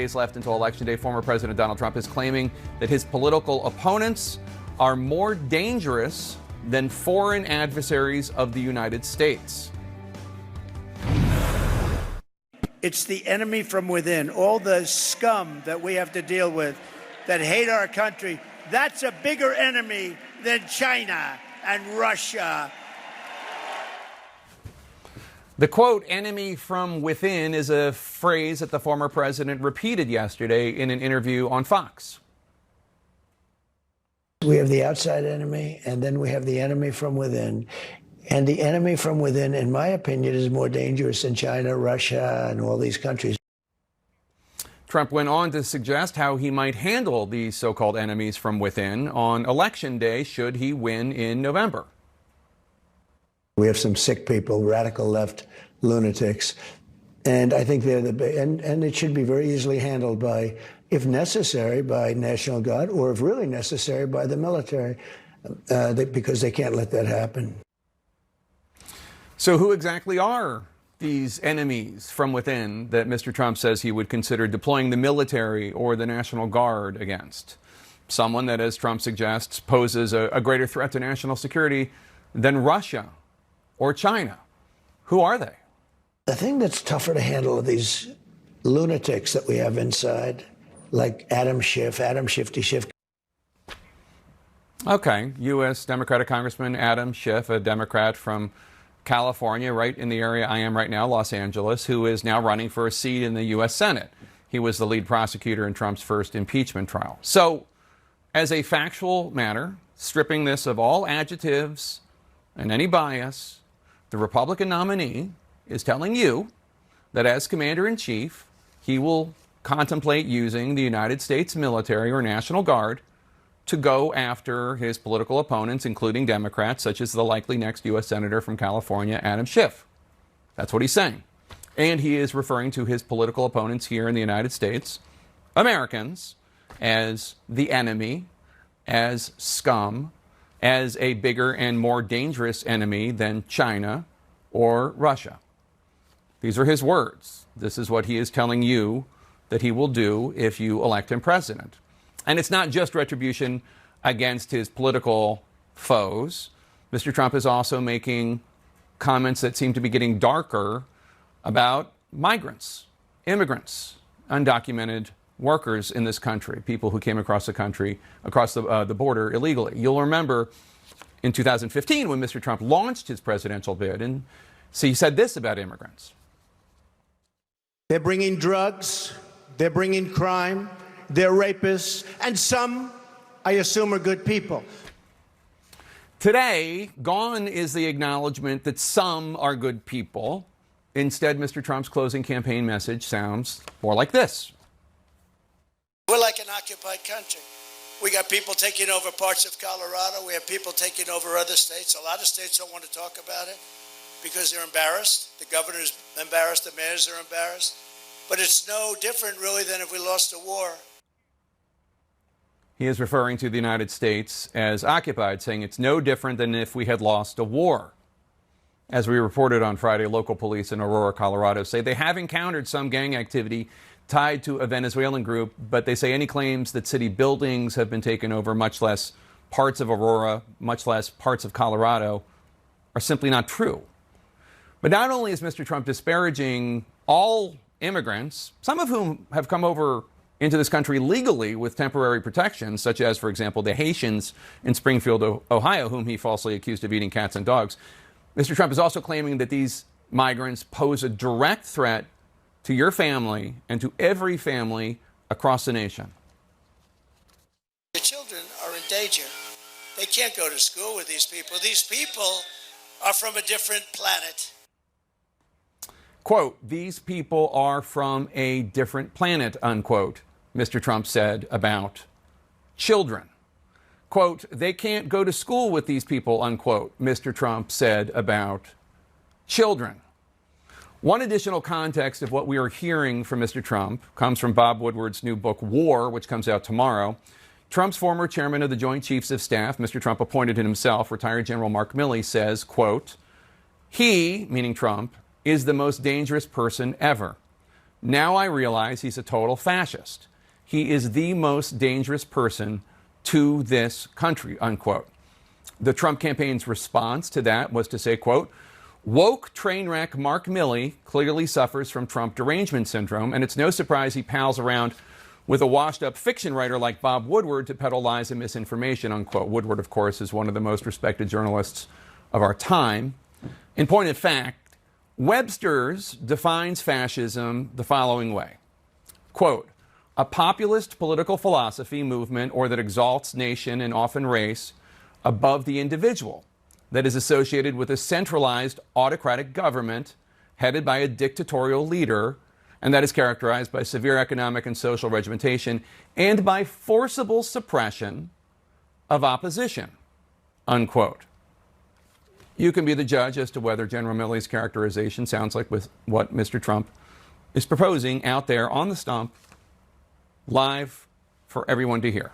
Days left until Election Day, former President Donald Trump is claiming that his political opponents are more dangerous than foreign adversaries of the United States. It's the enemy from within, all the scum that we have to deal with that hate our country. That's a bigger enemy than China and Russia. The quote, enemy from within, is a phrase that the former president repeated yesterday in an interview on Fox. We have the outside enemy, and then we have the enemy from within. And the enemy from within, in my opinion, is more dangerous than China, Russia, and all these countries. Trump went on to suggest how he might handle these so-called enemies from within on Election Day should he win in November. We have some sick people, radical left lunatics, and I think they're and it should be very easily handled by, if necessary, by National Guard, or if really necessary, by the military, because they can't let that happen. So who exactly are these enemies from within that Mr. Trump says he would consider deploying the military or the National Guard against? Someone that, as Trump suggests, poses a greater threat to national security than Russia or China. Who are they? The thing that's tougher to handle are these lunatics that we have inside, like Adam Schiff, Shifty Schiff. Okay, U.S. Democratic Congressman Adam Schiff, a Democrat from California, right in the area I am right now, Los Angeles, who is now running for a seat in the U.S. Senate. He was the lead prosecutor in Trump's first impeachment trial. So, as a factual matter, stripping this of all adjectives and any bias, the Republican nominee is telling you that as commander-in-chief, he will contemplate using the United States military or National Guard to go after his political opponents, including Democrats, such as the likely next U.S. Senator from California, Adam Schiff. That's what he's saying. And he is referring to his political opponents here in the United States, Americans, as the enemy, as scum, as a bigger and more dangerous enemy than China or Russia. These are his words. This is what he is telling you that he will do if you elect him president. And it's not just retribution against his political foes. Mr. Trump is also making comments that seem to be getting darker about migrants, immigrants, undocumented workers in this country, people who came across the country, across the border illegally. You'll remember in 2015 when Mr. Trump launched his presidential bid, and so he said this about immigrants. They're bringing drugs, they're bringing crime, they're rapists, and some, I assume, are good people. Today, gone is the acknowledgement that some are good people. Instead, Mr. Trump's closing campaign message sounds more like this. We're like an occupied country. We got people taking over parts of Colorado. We have people taking over other states. A lot of states don't want to talk about it because they're embarrassed. The governor's embarrassed. The mayors are embarrassed. But it's no different, really, than if we lost a war. He is referring to the United States as occupied, saying it's no different than if we had lost a war. As we reported on Friday, local police in Aurora, Colorado say they have encountered some gang activity tied to a Venezuelan group, but they say any claims that city buildings have been taken over, much less parts of Aurora, much less parts of Colorado, are simply not true. But not only is Mr. Trump disparaging all immigrants, some of whom have come over into this country legally with temporary protections, such as, for example, the Haitians in Springfield, Ohio, whom he falsely accused of eating cats and dogs. Mr. Trump is also claiming that these migrants pose a direct threat to your family and to every family across the nation. The children are in danger. They can't go to school with these people. These people are from a different planet. Quote, these people are from a different planet, unquote, Mr. Trump said about children. Quote, they can't go to school with these people, unquote, Mr. Trump said about children. One additional context of what we are hearing from Mr. Trump comes from Bob Woodward's new book, War, which comes out tomorrow. Trump's former chairman of the Joint Chiefs of Staff, Mr. Trump appointed himself, retired General Mark Milley, says, quote, he, meaning Trump, is the most dangerous person ever. Now I realize he's a total fascist. He is the most dangerous person to this country, unquote. The Trump campaign's response to that was to say, quote, woke train wreck Mark Milley clearly suffers from Trump derangement syndrome, and it's no surprise he pals around with a washed-up fiction writer like Bob Woodward to peddle lies and misinformation, unquote. Woodward, of course, is one of the most respected journalists of our time. In point of fact, Webster's defines fascism the following way. Quote, a populist political philosophy, movement, or that exalts nation and often race above the individual, that is associated with a centralized autocratic government headed by a dictatorial leader, and that is characterized by severe economic and social regimentation and by forcible suppression of opposition, unquote. You can be the judge as to whether General Milley's characterization sounds like with what Mr. Trump is proposing out there on the stump, live for everyone to hear.